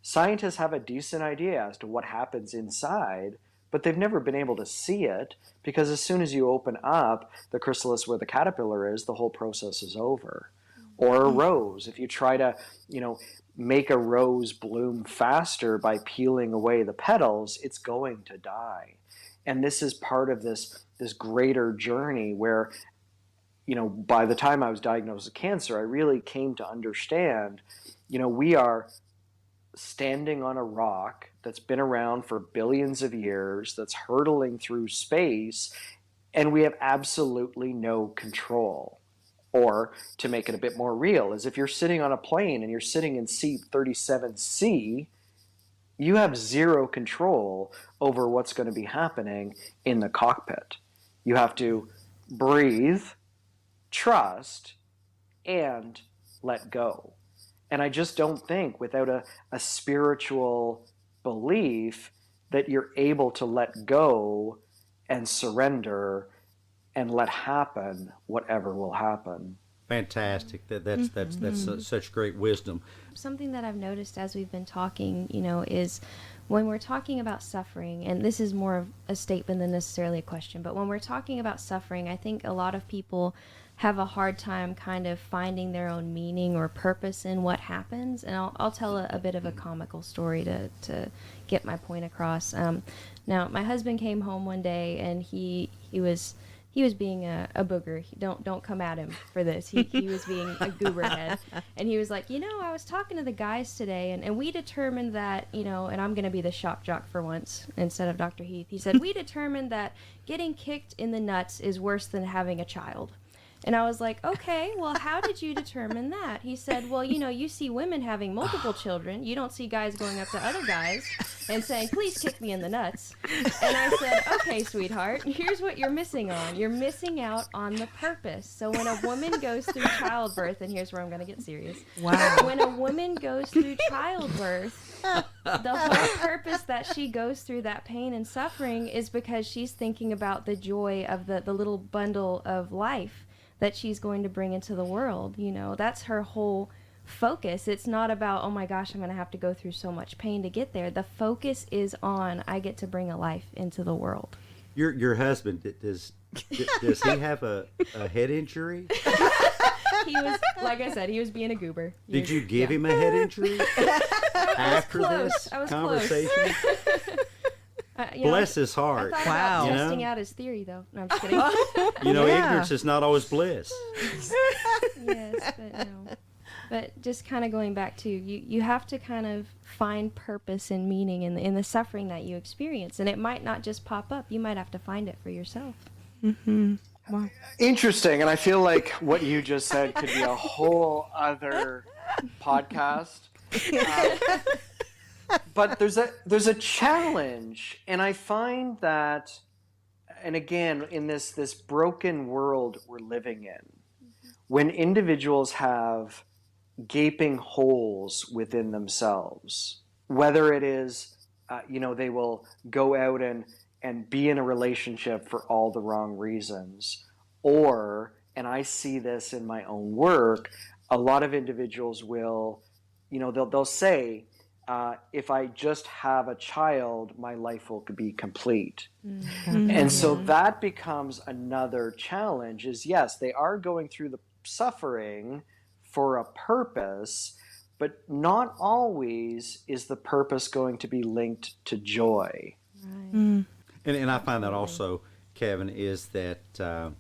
Scientists have a decent idea as to what happens inside, but they've never been able to see it, because as soon as you open up the chrysalis where the caterpillar is, the whole process is over. Or a rose. If you try to, make a rose bloom faster by peeling away the petals, it's going to die. And this is part of this greater journey where, by the time I was diagnosed with cancer, I really came to understand, we are standing on a rock that's been around for billions of years, that's hurtling through space, and we have absolutely no control. Or to make it a bit more real, is if you're sitting on a plane and you're sitting in seat 37C, you have zero control over what's going to be happening in the cockpit. You have to breathe, trust, and let go. And I just don't think without a spiritual belief that you're able to let go and surrender and let happen whatever will happen. Fantastic. That's such great wisdom. Something that I've noticed as we've been talking, is when we're talking about suffering, and this is more of a statement than necessarily a question, but when we're talking about suffering, I think a lot of people have a hard time kind of finding their own meaning or purpose in what happens. And I'll tell a bit of a comical story to get my point across. Now, my husband came home one day and he was being a booger. Don't come at him for this. He was being a goober head. And he was like, I was talking to the guys today, and we determined that, and I'm going to be the shock jock for once instead of Dr. Heath. He said, we determined that getting kicked in the nuts is worse than having a child. And I was like, okay, well, how did you determine that? He said, well, you see women having multiple children. You don't see guys going up to other guys and saying, please kick me in the nuts. And I said, okay, sweetheart, here's what you're missing on. You're missing out on the purpose. So when a woman goes through childbirth, and here's where I'm going to get serious. Wow. When a woman goes through childbirth, the whole purpose that she goes through that pain and suffering is because she's thinking about the joy of the little bundle of life that she's going to bring into the world. That's her whole focus. It's not about, oh my gosh, I'm going to have to go through so much pain to get there. The focus is on, I get to bring a life into the world. Your husband, does he have a head injury? He was, like I said, he was being a goober. Did you give him a head injury after this conversation? Bless his heart. I thought Wow. about testing out his theory, though. No, I'm just kidding. Yeah. Ignorance is not always bliss. Yes, but no. But just kind of going back to, you have to kind of find purpose and meaning in the suffering that you experience. And it might not just pop up. You might have to find it for yourself. Mm-hmm. Wow. Interesting. And I feel like what you just said could be a whole other podcast. But there's a challenge, and I find that, and again, in this broken world we're living in, when individuals have gaping holes within themselves, whether it is, they will go out and be in a relationship for all the wrong reasons, or, and I see this in my own work, a lot of individuals will, they'll say, if I just have a child, my life will be complete. Mm-hmm. And so that becomes another challenge is, yes, they are going through the suffering for a purpose, but not always is the purpose going to be linked to joy. Right. Mm. And I find that also, Kevin, is that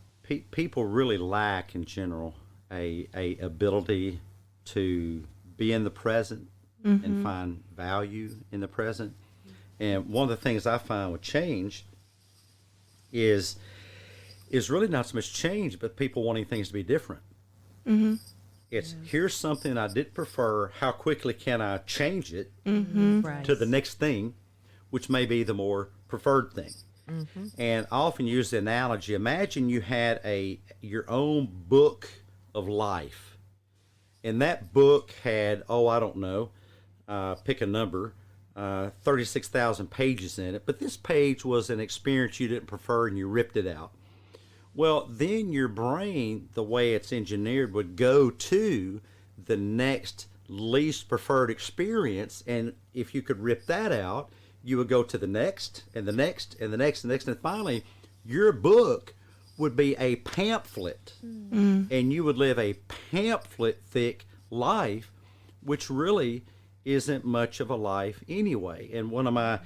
people really lack in general a ability to be in the present. Mm-hmm. And find value in the present. And one of the things I find with change is really not so much change, but people wanting things to be different. Mm-hmm. It's here's something I did prefer. How quickly can I change it Right. to the next thing, which may be the more preferred thing? Mm-hmm. And I often use the analogy. Imagine you had your own book of life, and that book had I don't know. Pick a number, 36,000 pages in it, but this page was an experience you didn't prefer and you ripped it out. Well, then your brain, the way it's engineered, would go to the next least preferred experience, and if you could rip that out, you would go to the next, and the next, and the next, and the next, and finally, your book would be a pamphlet, and you would live a pamphlet-thick life, which really isn't much of a life anyway. And one of my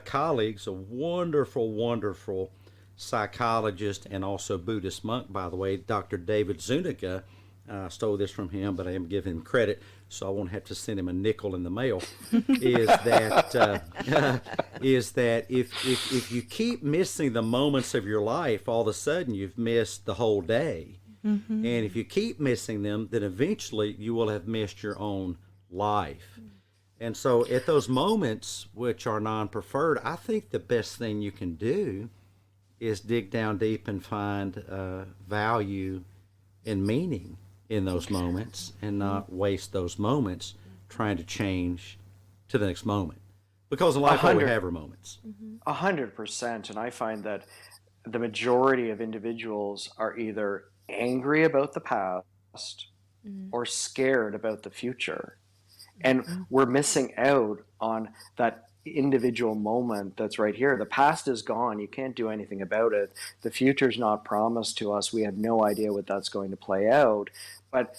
colleagues, a wonderful, wonderful psychologist and also Buddhist monk, by the way, Dr. David Zuniga, I stole this from him, but I am giving him credit, so I won't have to send him a nickel in the mail. is that if you keep missing the moments of your life, all of a sudden you've missed the whole day. And if you keep missing them, then eventually you will have missed your own life. And so at those moments which are non-preferred, I think the best thing you can do is dig down deep and find value and meaning in those moments, and not waste those moments trying to change to the next moment. Because in life, all we have are moments. 100%. And I find that the majority of individuals are either angry about the past or scared about the future. And we're missing out on that individual moment that's right here. The past is gone. You can't do anything about it. The future's not promised to us. We have no idea what that's going to play out. But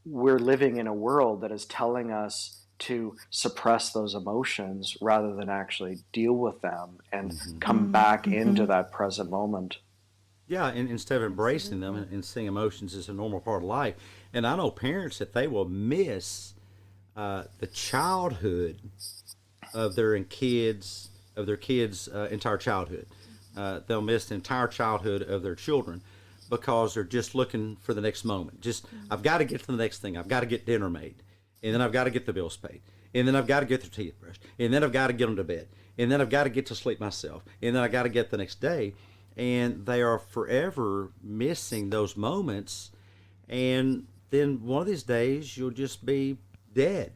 we're living in a world that is telling us to suppress those emotions rather than actually deal with them and come back into that present moment. Yeah, and instead of embracing them and seeing emotions as a normal part of life. And I know parents that they will miss the childhood of their kids' entire childhood. They'll miss the entire childhood of their children because they're just looking for the next moment. Just, I've got to get to the next thing. I've got to get dinner made, and then I've got to get the bills paid, and then I've got to get their teeth brushed, and then I've got to get them to bed, and then I've got to get to sleep myself, and then I've got to get the next day. And they are forever missing those moments, and then one of these days you'll just be dead.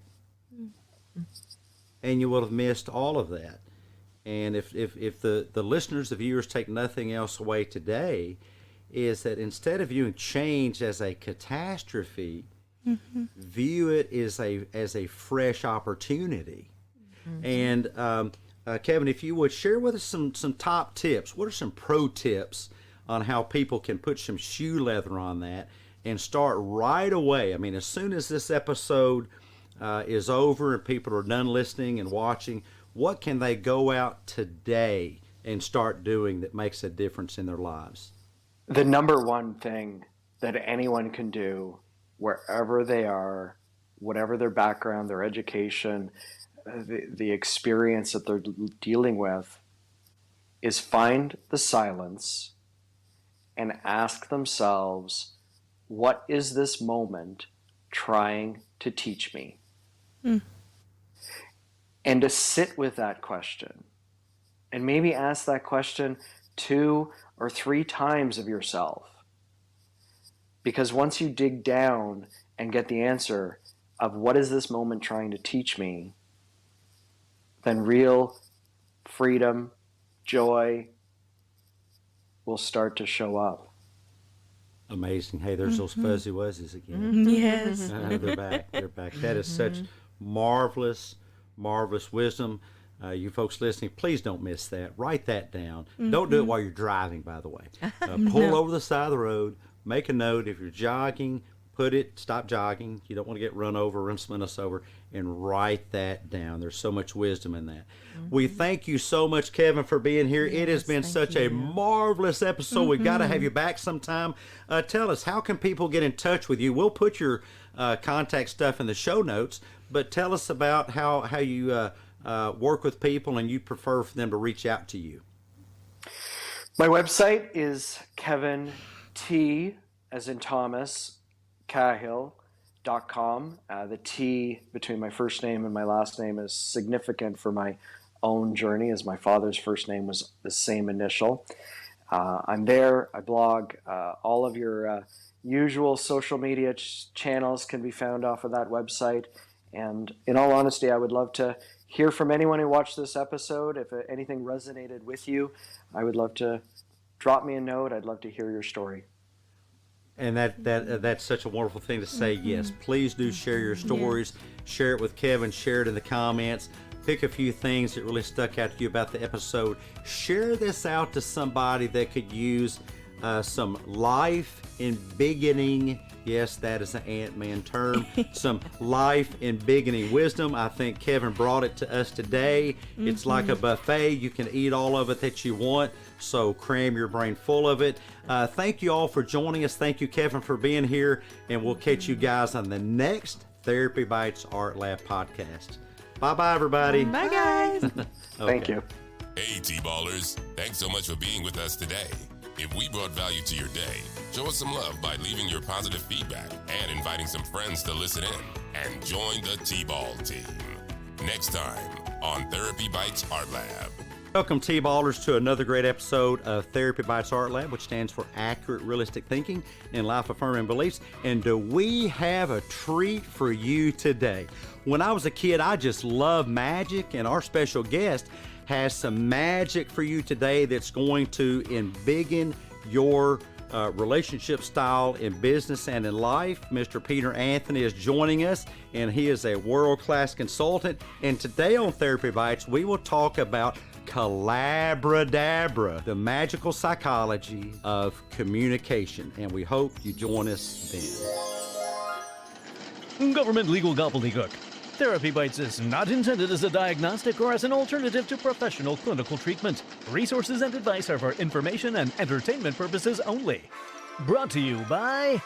And you will have missed all of that. And if the listeners, the viewers, take nothing else away today, is that instead of viewing change as a catastrophe, view it as a fresh opportunity. And Kevin, if you would share with us some top tips. What are some pro tips on how people can put some shoe leather on that and start right away? I mean, as soon as this episode is over and people are done listening and watching, what can they go out today and start doing that makes a difference in their lives? The number one thing that anyone can do, wherever they are, whatever their background, their education, the experience that they're dealing with, is find the silence and ask themselves, what is this moment trying to teach me? And to sit with that question, and maybe ask that question 2 or 3 times of yourself. Because once you dig down and get the answer of what is this moment trying to teach me, then real freedom, joy will start to show up. Amazing. Hey, there's those fuzzy wuzzies again. Yes. They're back. They're back. That is such marvelous wisdom. You folks listening, please don't miss that. Write that down. Don't do it while you're driving, by the way. Pull over the side of the road. Make a note. If you're jogging, stop jogging. You don't want to get run over, run someone else over, and write that down. There's so much wisdom in that. We thank you so much, Kevin, for being here. It has been such a marvelous episode. We've got to have you back sometime. Tell us, how can people get in touch with you? We'll put your contact stuff in the show notes, but tell us about how you work with people and you prefer for them to reach out to you. My website is Kevin T, as in Thomas, CAHILL.com. The T between my first name and my last name is significant for my own journey, as my father's first name was the same initial. I'm there. I blog. All of your usual social media channels can be found off of that website. And in all honesty, I would love to hear from anyone who watched this episode. If anything resonated with you, I would love to drop me a note. I'd love to hear your story. And that's such a wonderful thing to say. Yes, please do share your stories. Share it with Kevin. Share it in the comments. Pick a few things that really stuck out to you about the episode. Share this out to somebody that could use some life-invigorating Yes, that is an Ant-Man term. Some life and beginning wisdom. I think Kevin brought it to us today. It's like a buffet. You can eat all of it that you want, so cram your brain full of it. Thank you all for joining us. Thank you, Kevin, for being here, and we'll catch you guys on the next Therapy Bites Art Lab podcast. Bye-bye, everybody. Bye, guys. Thank you. Hey, T-Ballers, thanks so much for being with us today. If we brought value to your day, show us some love by leaving your positive feedback and inviting some friends to listen in and join the T-Ball Team. Next time on Therapy Bites Art Lab. Welcome, T-Ballers, to another great episode of Therapy Bites Art Lab, which stands for Accurate Realistic Thinking and Life-Affirming Beliefs. And do we have a treat for you today? When I was a kid, I just loved magic, and our special guest has some magic for you today that's going to embiggen your relationship style in business and in life. Mr. Peter Anthony is joining us, and he is a world-class consultant. And today on Therapy Bites, we will talk about Calabradabra, the magical psychology of communication. And we hope you join us then. Government legal gobbledygook. Therapy Bites is not intended as a diagnostic or as an alternative to professional clinical treatment. Resources and advice are for information and entertainment purposes only. Brought to you by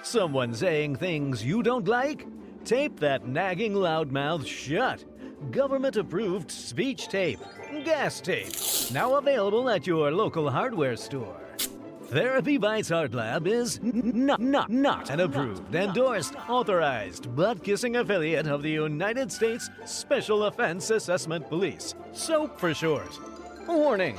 someone saying things you don't like? Tape that nagging loudmouth shut. Government-approved speech tape. Gas tape. Now available at your local hardware store. Therapy Bites Art Lab is not an approved, endorsed, authorized, butt-kissing affiliate of the United States Special Offense Assessment Police. SOAP for short. Warning.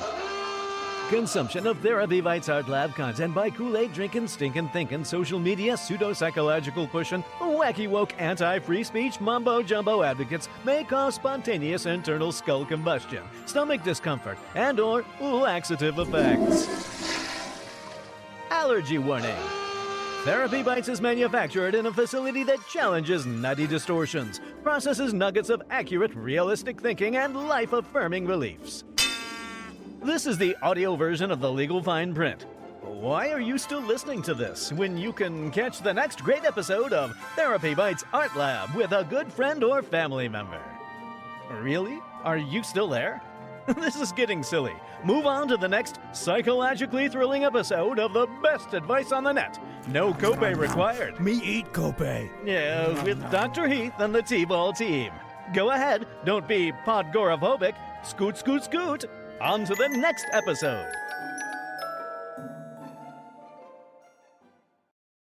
Consumption of Therapy Bites Art Lab content by Kool-Aid drinking, stinking, thinking, social media, pseudo-psychological pushing, wacky woke, anti-free speech, mumbo-jumbo advocates may cause spontaneous internal skull combustion, stomach discomfort, and/or laxative effects. Allergy warning. Therapy Bites is manufactured in a facility that challenges nutty distortions, processes nuggets of accurate, realistic thinking, and life-affirming beliefs. This is the audio version of the legal fine print. Why are you still listening to this when you can catch the next great episode of Therapy Bites Art Lab with a good friend or family member? Really? Are you still there? This is getting silly. Move on to the next psychologically thrilling episode of the best advice on the net. No copay required. Me eat copay. Yeah, with Dr. Heath and the TBAL Team. Go ahead, don't be podgoraphobic. Scoot, scoot, scoot. On to the next episode.